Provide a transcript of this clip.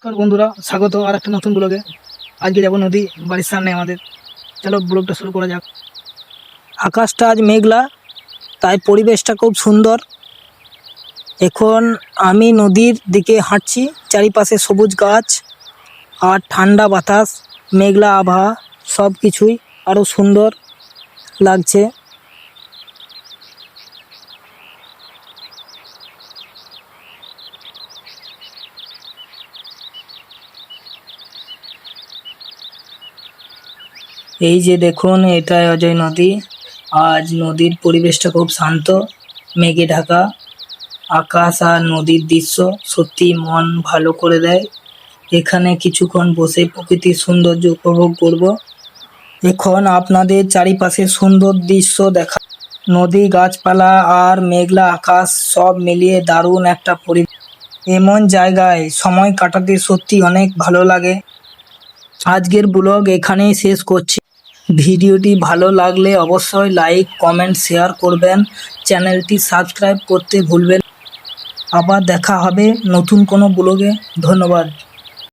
নমস্কার বন্ধুরা, স্বাগত আর একটা নতুন ব্লগে। আজকে যাব নদী, বাড়ির সামনে আমাদের। চলো ব্লগটা শুরু করা যাক। আকাশটা আজ মেঘলা, তাই পরিবেশটা খুব সুন্দর। এখন আমি নদীর দিকে হাঁটছি, চারিপাশে সবুজ গাছ আর ঠান্ডা বাতাস, মেঘলা আবহাওয়া, সব কিছুই আরও সুন্দর লাগছে। এই যে দেখুন, এটাই অজয় নদী। আজ নদীর পরিবেশটা খুব শান্ত, মেঘে ঢাকা আকাশ আর নদীর দৃশ্য সত্যি মন ভালো করে দেয়। এখানে কিছুক্ষণ বসে প্রকৃতির সৌন্দর্য উপভোগ করব। এখন আপনাদের চারিপাশে সুন্দর দৃশ্য দেখা, নদী, গাছপালা আর মেঘলা আকাশ সব মিলিয়ে দারুণ একটা পরিবেশ। এমন জায়গায় সময় কাটাতে সত্যি অনেক ভালো লাগে। আজকের ব্লগ এখানেই শেষ করছি। ভিডিওটি ভালো লাগলে অবশ্যই লাইক, কমেন্ট, শেয়ার করবেন। চ্যানেলটি সাবস্ক্রাইব করতে ভুলবেন। আবার দেখা হবে নতুন কোনো ব্লগে। ধন্যবাদ।